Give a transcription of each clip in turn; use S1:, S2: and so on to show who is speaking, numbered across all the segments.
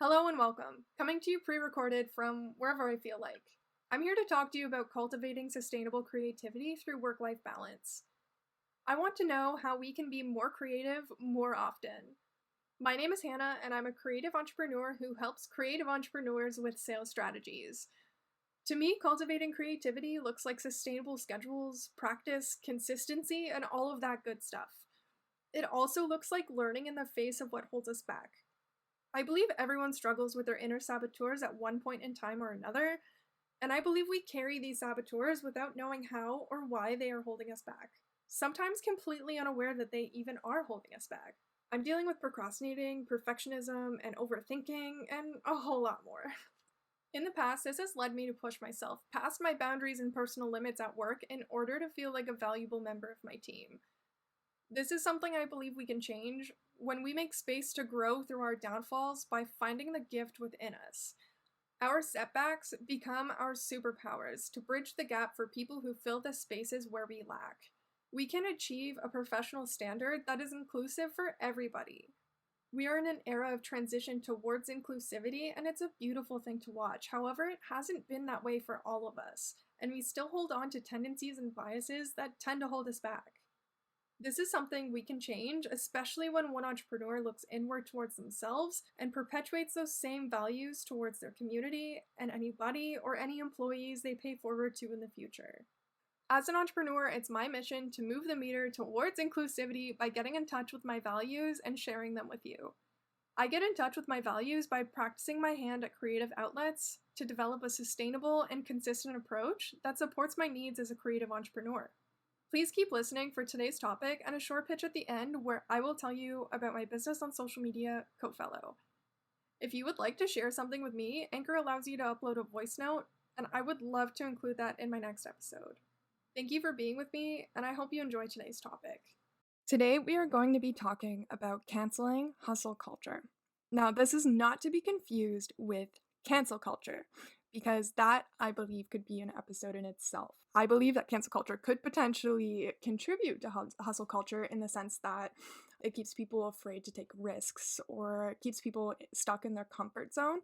S1: Hello and welcome. Coming to you pre-recorded from wherever I feel like. I'm here to talk to you about cultivating sustainable creativity through work-life balance. I want to know how we can be more creative more often. My name is Hannah, and I'm a creative entrepreneur who helps creative entrepreneurs with sales strategies. To me, cultivating creativity looks like sustainable schedules, practice, consistency, and all of that good stuff. It also looks like learning in the face of what holds us back. I believe everyone struggles with their inner saboteurs at one point in time or another, and I believe we carry these saboteurs without knowing how or why they are holding us back, sometimes completely unaware that they even are holding us back. I'm dealing with procrastinating, perfectionism, and overthinking, and a whole lot more. In the past, this has led me to push myself past my boundaries and personal limits at work in order to feel like a valuable member of my team. This is something I believe we can change when we make space to grow through our downfalls by finding the gift within us. Our setbacks become our superpowers to bridge the gap for people who fill the spaces where we lack. We can achieve a professional standard that is inclusive for everybody. We are in an era of transition towards inclusivity, and it's a beautiful thing to watch. However, it hasn't been that way for all of us, and we still hold on to tendencies and biases that tend to hold us back. This is something we can change, especially when one entrepreneur looks inward towards themselves and perpetuates those same values towards their community and anybody or any employees they pay forward to in the future. As an entrepreneur, it's my mission to move the meter towards inclusivity by getting in touch with my values and sharing them with you. I get in touch with my values by practicing my hand at creative outlets to develop a sustainable and consistent approach that supports my needs as a creative entrepreneur. Please keep listening for today's topic and a short pitch at the end where I will tell you about my business on social media, CoFellow. If you would like to share something with me, Anchor allows you to upload a voice note, and I would love to include that in my next episode. Thank you for being with me, and I hope you enjoy today's topic. Today, we are going to be talking about canceling hustle culture. Now, this is not to be confused with cancel culture, because that, I believe, could be an episode in itself. I believe that cancel culture could potentially contribute to hustle culture in the sense that it keeps people afraid to take risks or keeps people stuck in their comfort zone.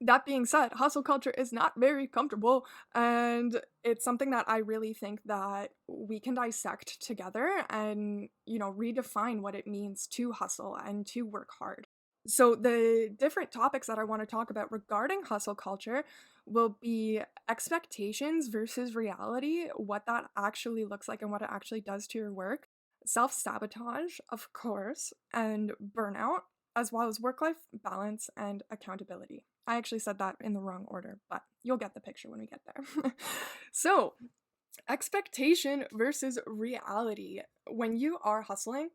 S1: That being said, hustle culture is not very comfortable, and it's something that I really think that we can dissect together and, redefine what it means to hustle and to work hard. So the different topics that I want to talk about regarding hustle culture will be expectations versus reality, what that actually looks like and what it actually does to your work, self-sabotage, of course, and burnout, as well as work-life balance and accountability. I actually said that in the wrong order, but you'll get the picture when we get there. So, expectation versus reality. When you are hustling,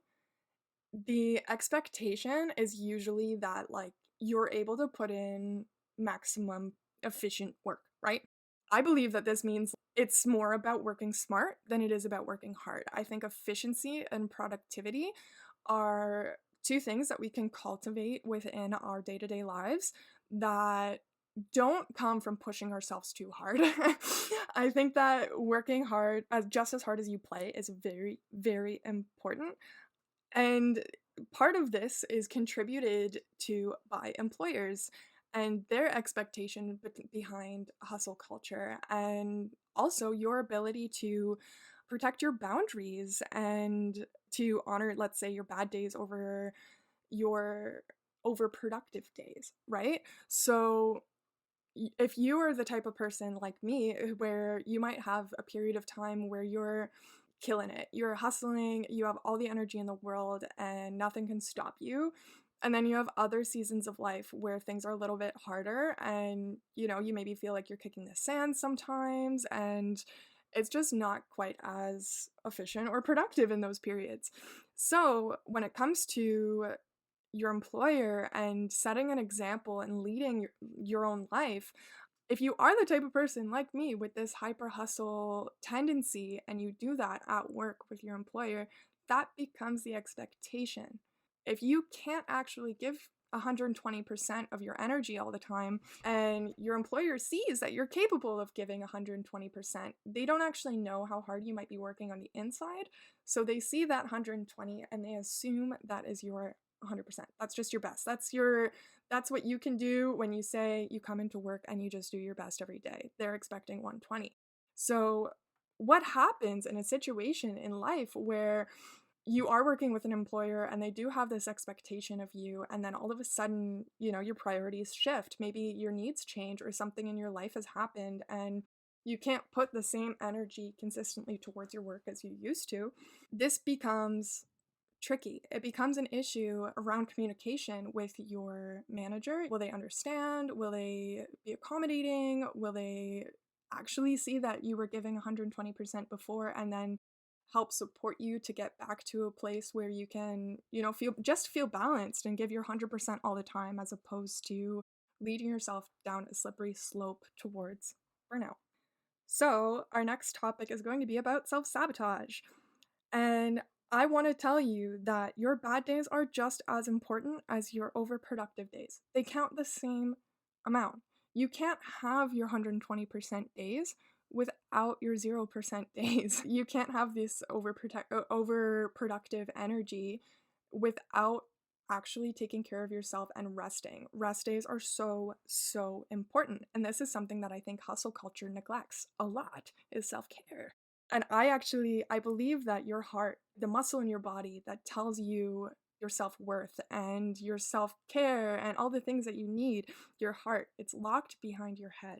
S1: the expectation is usually that you're able to put in maximum efficient work, right? I believe that this means it's more about working smart than it is about working hard. I think efficiency and productivity are two things that we can cultivate within our day-to-day lives that don't come from pushing ourselves too hard. I think that working hard, just as hard as you play, is very, very important. And part of this is contributed to by employers and their expectation behind hustle culture, and also your ability to protect your boundaries and to honor, let's say, your bad days over your overproductive days, right? So if you are the type of person like me where you might have a period of time where you're killing it, you're hustling, you have all the energy in the world and nothing can stop you, and then you have other seasons of life where things are a little bit harder and you maybe feel like you're kicking the sand sometimes and it's just not quite as efficient or productive in those periods. So when it comes to your employer and setting an example and leading your own life, if you are the type of person like me with this hyper hustle tendency and you do that at work with your employer, that becomes the expectation. If you can't actually give 120% of your energy all the time and your employer sees that you're capable of giving 120%, they don't actually know how hard you might be working on the inside. So they see that 120 and they assume that is your 100%. That's just your best. That's what you can do when you say you come into work and you just do your best every day. They're expecting 120. So, what happens in a situation in life where you are working with an employer and they do have this expectation of you, and then all of a sudden, your priorities shift? Maybe your needs change or something in your life has happened and you can't put the same energy consistently towards your work as you used to. This becomes tricky. It becomes an issue around communication with your manager. Will they understand? Will they be accommodating? Will they actually see that you were giving 120% before and then help support you to get back to a place where you can, feel balanced and give your 100% all the time, as opposed to leading yourself down a slippery slope towards burnout. So, our next topic is going to be about self-sabotage. And I want to tell you that your bad days are just as important as your overproductive days. They count the same amount. You can't have your 120% days without your 0% days. You can't have this overproductive energy without actually taking care of yourself and resting. Rest days are so, so important. And this is something that I think hustle culture neglects a lot, is self-care. And I believe that your heart, the muscle in your body that tells you your self-worth and your self-care and all the things that you need, your heart, it's locked behind your head.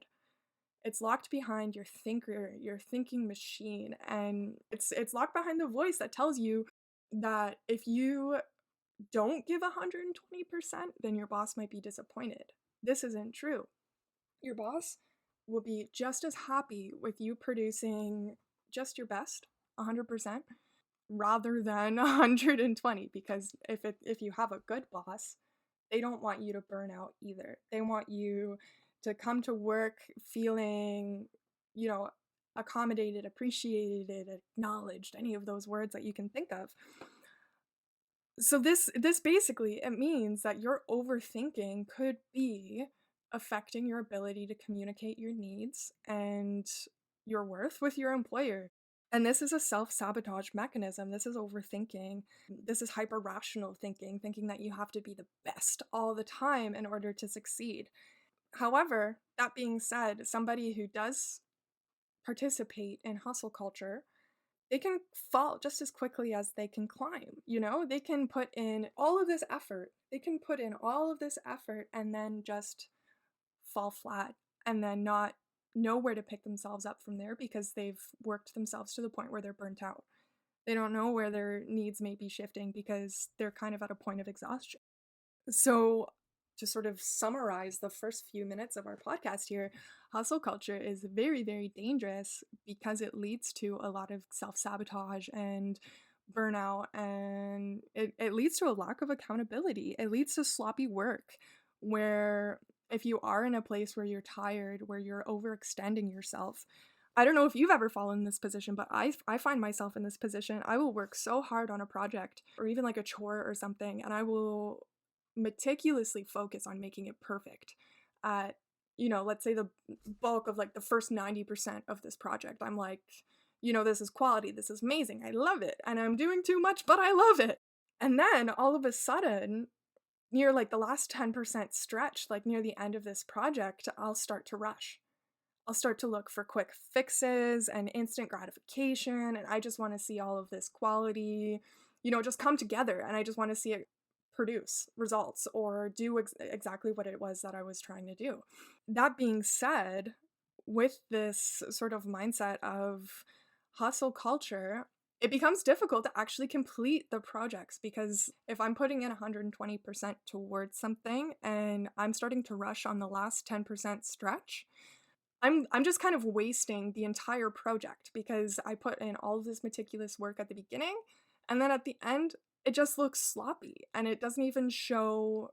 S1: It's locked behind your thinker, your thinking machine, and it's locked behind the voice that tells you that if you don't give 120%, then your boss might be disappointed. This isn't true. Your boss will be just as happy with you producing just your best, 100%, rather than 120, because if you have a good boss, they don't want you to burn out either. They want you to come to work feeling, accommodated, appreciated, acknowledged, any of those words that you can think of. So this basically, it means that your overthinking could be affecting your ability to communicate your needs and your worth with your employer. And this is a self-sabotage mechanism. This is overthinking. This is hyper-rational thinking that you have to be the best all the time in order to succeed. However, that being said, somebody who does participate in hustle culture, they can fall just as quickly as they can climb. They can put in all of this effort. They can put in all of this effort and then just fall flat and then not know where to pick themselves up from there because they've worked themselves to the point where they're burnt out. They don't know where their needs may be shifting because they're kind of at a point of exhaustion. So, to sort of summarize the first few minutes of our podcast here, hustle culture is very, very dangerous because it leads to a lot of self-sabotage and burnout, and it leads to a lack of accountability. It leads to sloppy work, where if you are in a place where you're tired, where you're overextending yourself, I don't know if you've ever fallen in this position, but I find myself in this position. I will work so hard on a project or even like a chore or something, and I will meticulously focus on making it perfect at, let's say the bulk of like the first 90% of this project. I'm like, this is quality, this is amazing, I love it, and I'm doing too much, but I love it. And then all of a sudden, near like the last 10% stretch, like near the end of this project, I'll start to rush. I'll start to look for quick fixes and instant gratification, and I just want to see all of this quality, just come together, and I just want to see it produce results or do exactly what it was that I was trying to do. That being said, with this sort of mindset of hustle culture, it becomes difficult to actually complete the projects, because if I'm putting in 120% towards something and I'm starting to rush on the last 10% stretch, I'm just kind of wasting the entire project because I put in all of this meticulous work at the beginning, and then at the end it just looks sloppy and it doesn't even show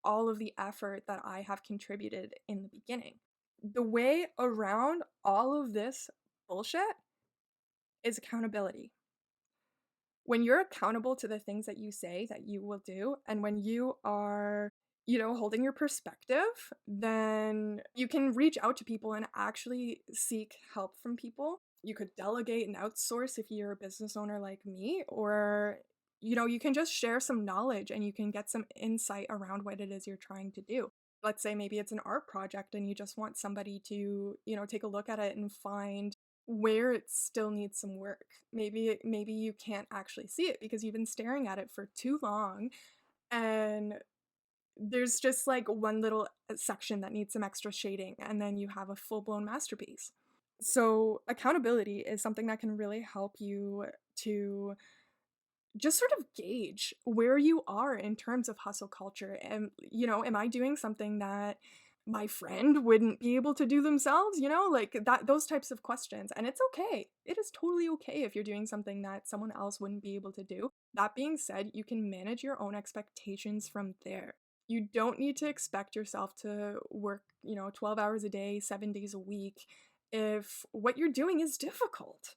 S1: all of the effort that I have contributed in the beginning. The way around all of this bullshit is accountability. When you're accountable to the things that you say that you will do, and when you are, holding your perspective, then you can reach out to people and actually seek help from people. You could delegate and outsource if you're a business owner like me, or you can just share some knowledge and you can get some insight around what it is you're trying to do. Let's say maybe it's an art project and you just want somebody to, take a look at it and find where it still needs some work. Maybe you can't actually see it because you've been staring at it for too long, and there's just like one little section that needs some extra shading, and then you have a full-blown masterpiece. So accountability is something that can really help you to just sort of gauge where you are in terms of hustle culture. And, am I doing something that my friend wouldn't be able to do themselves? Like that, those types of questions. And it's okay. It is totally okay if you're doing something that someone else wouldn't be able to do. That being said, you can manage your own expectations from there. You don't need to expect yourself to work, 12 hours a day, 7 days a week, if what you're doing is difficult.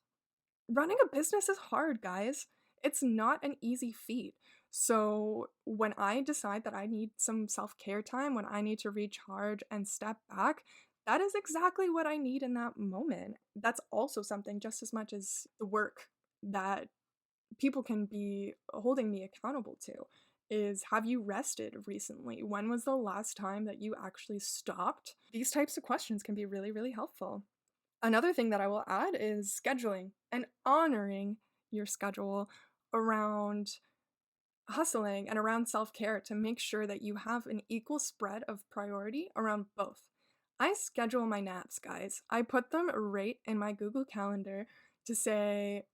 S1: Running a business is hard, guys. It's not an easy feat. So, when I decide that I need some self care time, when I need to recharge and step back, that is exactly what I need in that moment. That's also something just as much as the work that people can be holding me accountable to is, have you rested recently? When was the last time that you actually stopped? These types of questions can be really, really helpful. Another thing that I will add is scheduling and honoring your schedule around hustling and around self care to make sure that you have an equal spread of priority around both. I schedule my naps, guys. I put them right in my Google Calendar to say,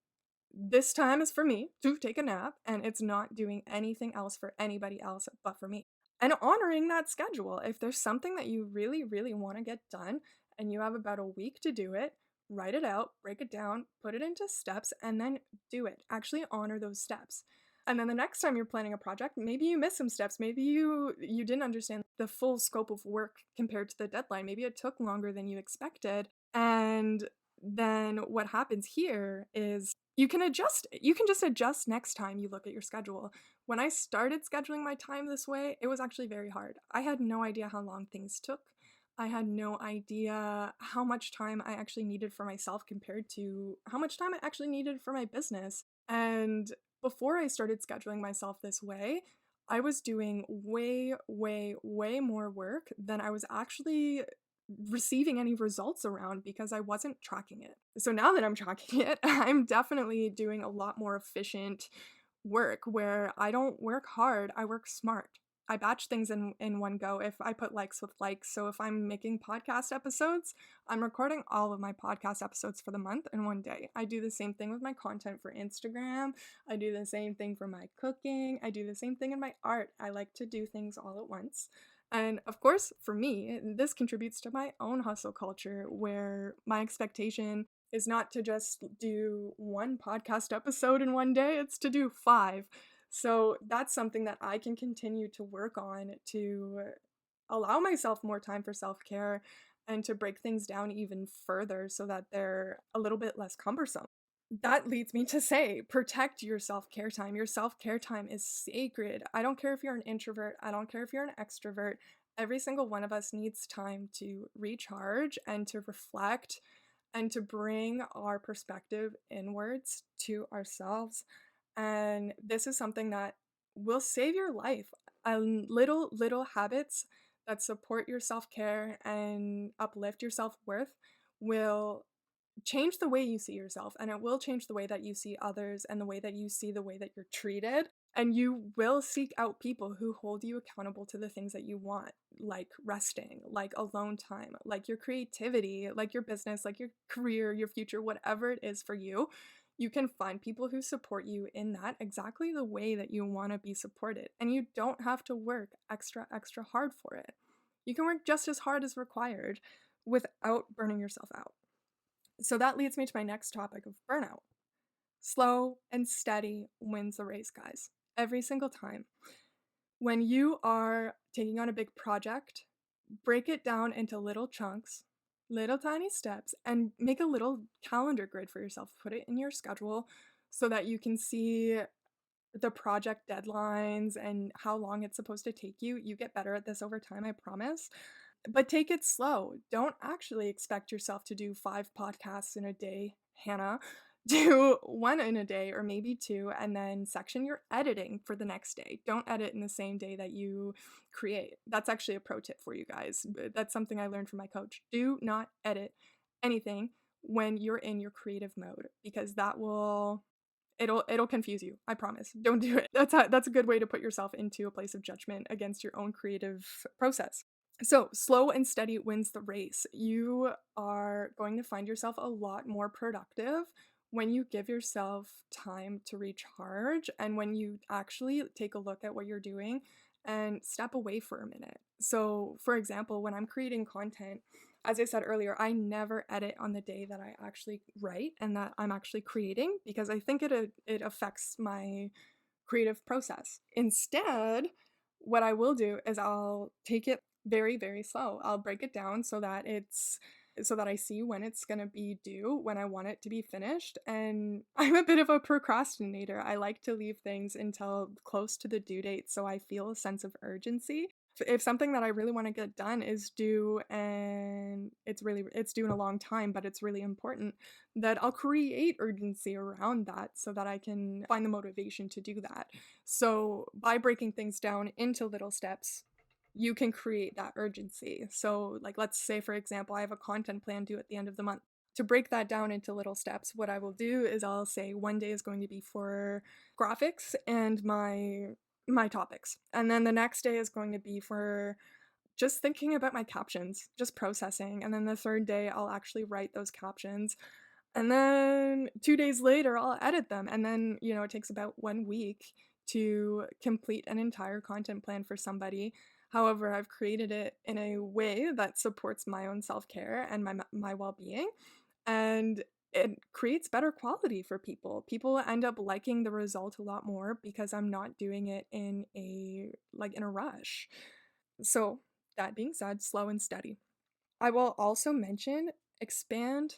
S1: this time is for me to take a nap, and it's not doing anything else for anybody else but for me. And honoring that schedule. If there's something that you really, really want to get done and you have about a week to do it, write it out, break it down, put it into steps, and then do it. Actually honor those steps. And then the next time you're planning a project, maybe you missed some steps. Maybe you didn't understand the full scope of work compared to the deadline. Maybe it took longer than you expected. And then what happens here is you can adjust. You can just adjust next time you look at your schedule. When I started scheduling my time this way, it was actually very hard. I had no idea how long things took. I had no idea how much time I actually needed for myself compared to how much time I actually needed for my business. And before I started scheduling myself this way, I was doing way, way, way more work than I was actually receiving any results around because I wasn't tracking it. So now that I'm tracking it, I'm definitely doing a lot more efficient work where I don't work hard, I work smart. I batch things in one go if I put likes with likes. So if I'm making podcast episodes, I'm recording all of my podcast episodes for the month in one day. I do the same thing with my content for Instagram. I do the same thing for my cooking. I do the same thing in my art. I like to do things all at once. And of course, for me, this contributes to my own hustle culture where my expectation is not to just do one podcast episode in one day, it's to do 5. So that's something that I can continue to work on to allow myself more time for self-care and to break things down even further so that they're a little bit less cumbersome. That leads me to say, protect your self-care time. Your self-care time is sacred. I don't care if you're an introvert, I don't care if you're an extrovert. Every single one of us needs time to recharge and to reflect and to bring our perspective inwards to ourselves. And this is something that will save your life. Little habits that support your self-care and uplift your self-worth will change the way you see yourself, and it will change the way that you see others and the way that you see the way that you're treated. And you will seek out people who hold you accountable to the things that you want, like resting, like alone time, like your creativity, like your business, like your career, your future, whatever it is for you. You can find people who support you in that exactly the way that you want to be supported. And you don't have to work extra hard for it. You can work just as hard as required without burning yourself out. So that leads me to my next topic of burnout. Slow and steady wins the race, guys. Every single time. When you are taking on a big project, break it down into little chunks, little tiny steps, and make a little calendar grid for yourself. Put it in your schedule so that you can see the project deadlines and how long it's supposed to take you. You get better at this over time, I promise. But take it slow. Don't actually expect yourself to do 5 podcasts in a day, Hannah. Do one in a day or maybe two, and then section your editing for the next day. Don't edit in the same day that you create. That's actually a pro tip for you guys. That's something I learned from my coach. Do not edit anything when you're in your creative mode, because that will it'll confuse you. I promise. Don't do it. That's a good way to put yourself into a place of judgment against your own creative process. So, slow and steady wins the race. You are going to find yourself a lot more productive when you give yourself time to recharge and when you actually take a look at what you're doing and step away for a minute. So, for example, when I'm creating content, as I said earlier, I never edit on the day that I actually write and that I'm actually creating, because I think it affects my creative process. Instead, what I will do is I'll take it very, very slow. I'll break it down so that I see when it's going to be due, when I want it to be finished. And I'm a bit of a procrastinator. I like to leave things until close to the due date so I feel a sense of urgency. If something that I really want to get done is due and it's due in a long time, but it's really important, that I'll create urgency around that so that I can find the motivation to do that. So by breaking things down into little steps, you can create that urgency. So, like, let's say, for example, I have a content plan due at the end of the month. To break that down into little steps, what I will do is I'll say one day is going to be for graphics and my topics. And then the next day is going to be for just thinking about my captions, just processing. And then the third day, I'll actually write those captions. And then 2 days later, I'll edit them. And then, it takes about 1 week to complete an entire content plan for somebody. However, I've created it in a way that supports my own self-care and my well-being. And it creates better quality for people. People end up liking the result a lot more because I'm not doing it in a rush. So, that being said, slow and steady. I will also mention expand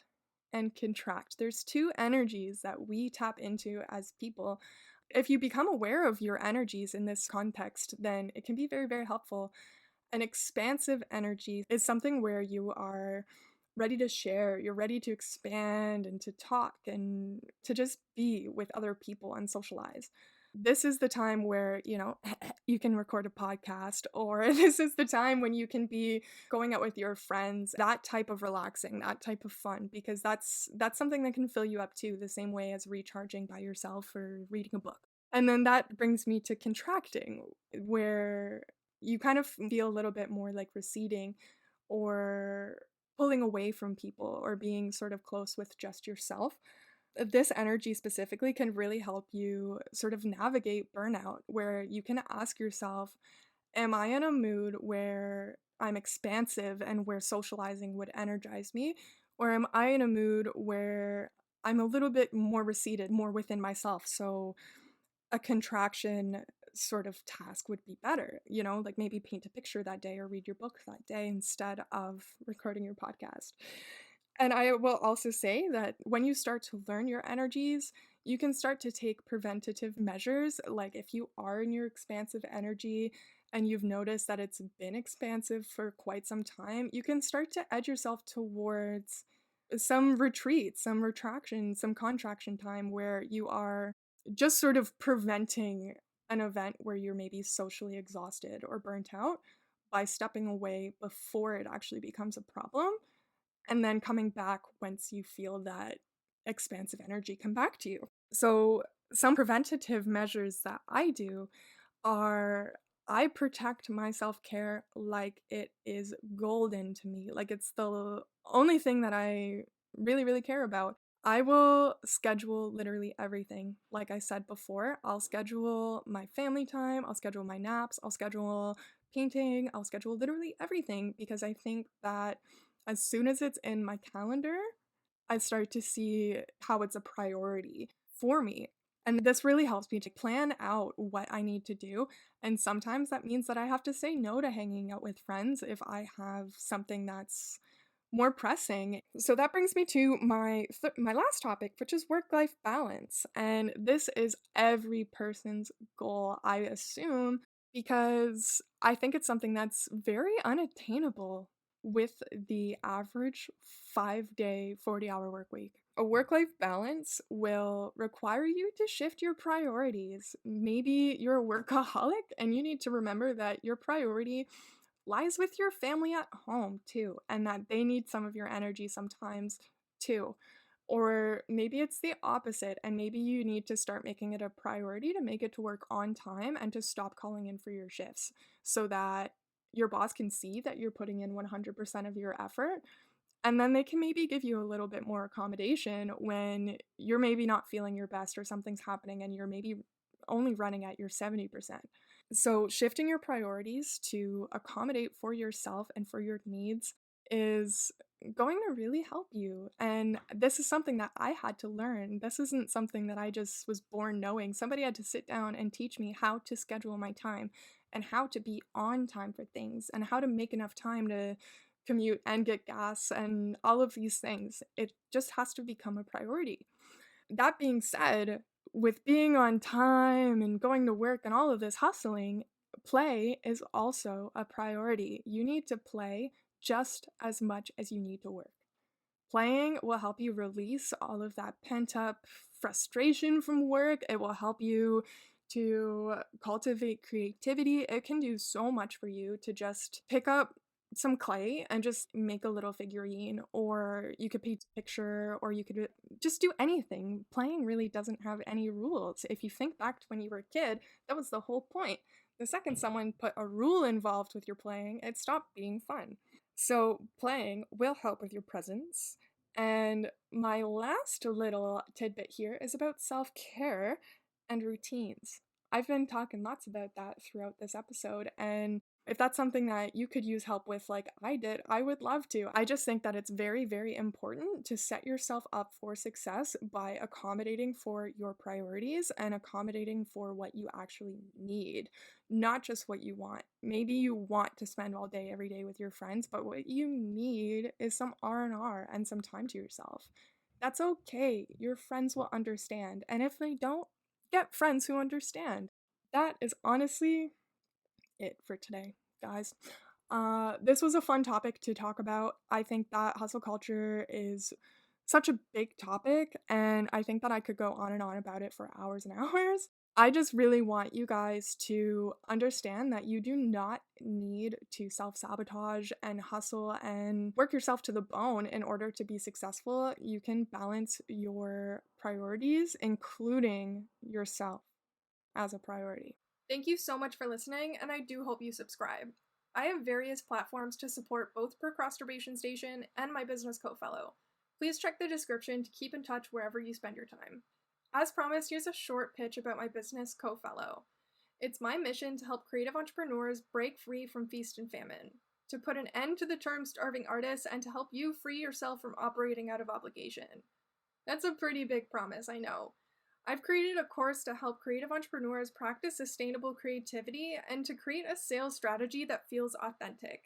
S1: and contract. There's two energies that we tap into as people. If you become aware of your energies in this context, then it can be very, very helpful. An expansive energy is something where you are ready to share, you're ready to expand and to talk and to just be with other people and socialize. This is the time where, you can record a podcast, or this is the time when you can be going out with your friends, that type of relaxing, that type of fun, because that's something that can fill you up too, the same way as recharging by yourself or reading a book. And then that brings me to contracting, where you kind of feel a little bit more like receding or pulling away from people or being sort of close with just yourself. This energy specifically can really help you sort of navigate burnout, where you can ask yourself, am I in a mood where I'm expansive and where socializing would energize me? Or am I in a mood where I'm a little bit more receded, more within myself? So a contraction sort of task would be better, like maybe paint a picture that day or read your book that day instead of recording your podcast. And I will also say that when you start to learn your energies, you can start to take preventative measures. Like if you are in your expansive energy and you've noticed that it's been expansive for quite some time, you can start to edge yourself towards some retreat, some retraction, some contraction time where you are just sort of preventing an event where you're maybe socially exhausted or burnt out by stepping away before it actually becomes a problem, and then coming back once you feel that expansive energy come back to you. So, some preventative measures that I do are I protect my self care like it is golden to me. Like it's the only thing that I really, really care about. I will schedule literally everything. Like I said before, I'll schedule my family time, I'll schedule my naps, I'll schedule painting, I'll schedule literally everything, because I think that as soon as it's in my calendar, I start to see how it's a priority for me. And this really helps me to plan out what I need to do. And sometimes that means that I have to say no to hanging out with friends if I have something that's more pressing. So that brings me to my last topic, which is work-life balance. And this is every person's goal, I assume, because I think it's something that's very unattainable with the average 5-day, 40-hour work week. A work-life balance will require you to shift your priorities. Maybe you're a workaholic and you need to remember that your priority lies with your family at home too, and that they need some of your energy sometimes too. Or maybe it's the opposite, and maybe you need to start making it a priority to make it to work on time and to stop calling in for your shifts so that your boss can see that you're putting in 100% of your effort. And then they can maybe give you a little bit more accommodation when you're maybe not feeling your best or something's happening and you're maybe only running at your 70%. So, shifting your priorities to accommodate for yourself and for your needs is going to really help you. And this is something that I had to learn. This isn't something that I just was born knowing. Somebody had to sit down and teach me how to schedule my time and how to be on time for things and how to make enough time to commute and get gas and all of these things. It just has to become a priority. That being said, with being on time and going to work and all of this hustling, play is also a priority. You need to play just as much as you need to work. Playing will help you release all of that pent up frustration from work. It will help you to cultivate creativity. It can do so much for you to just pick up some clay and just make a little figurine, or you could paint a picture, or you could just do anything. Playing really doesn't have any rules. If you think back to when you were a kid, that was the whole point. The second someone put a rule involved with your playing, it stopped being fun. So, playing will help with your presence. And my last little tidbit here is about self care and routines. I've been talking lots about that throughout this episode, and if that's something that you could use help with, like I did, I would love to. I just think that it's very, very important to set yourself up for success by accommodating for your priorities and accommodating for what you actually need, not just what you want. Maybe you want to spend all day every day with your friends, but what you need is some R&R and some time to yourself. That's okay. Your friends will understand. And if they don't, get friends who understand. That is honestly it for today, guys. This was a fun topic to talk about. I think that hustle culture is such a big topic, and I think that I could go on and on about it for hours and hours. I just really want you guys to understand that you do not need to self sabotage and hustle and work yourself to the bone in order to be successful. You can balance your priorities, including yourself as a priority. Thank you so much for listening, and I do hope you subscribe. I have various platforms to support both Procrastination Station and my business co-fellow. Please check the description to keep in touch wherever you spend your time. As promised, here's a short pitch about my business co-fellow. It's my mission to help creative entrepreneurs break free from feast and famine, to put an end to the term starving artist, and to help you free yourself from operating out of obligation. That's a pretty big promise, I know. I've created a course to help creative entrepreneurs practice sustainable creativity and to create a sales strategy that feels authentic.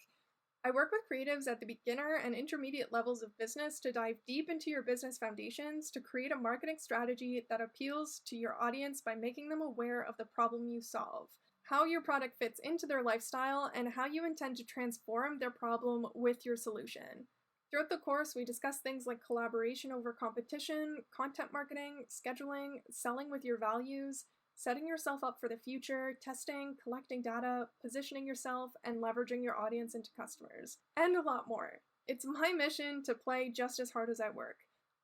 S1: I work with creatives at the beginner and intermediate levels of business to dive deep into your business foundations to create a marketing strategy that appeals to your audience by making them aware of the problem you solve, how your product fits into their lifestyle, and how you intend to transform their problem with your solution. Throughout the course, we discuss things like collaboration over competition, content marketing, scheduling, selling with your values, setting yourself up for the future, testing, collecting data, positioning yourself, and leveraging your audience into customers, and a lot more. It's my mission to play just as hard as I work.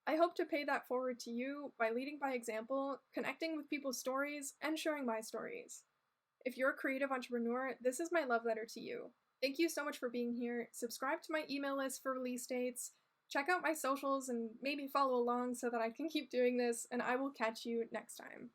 S1: I hope to pay that forward to you by leading by example, connecting with people's stories, and sharing my stories. If you're a creative entrepreneur, this is my love letter to you. Thank you so much for being here. Subscribe to my email list for release dates. Check out my socials and maybe follow along so that I can keep doing this, and I will catch you next time.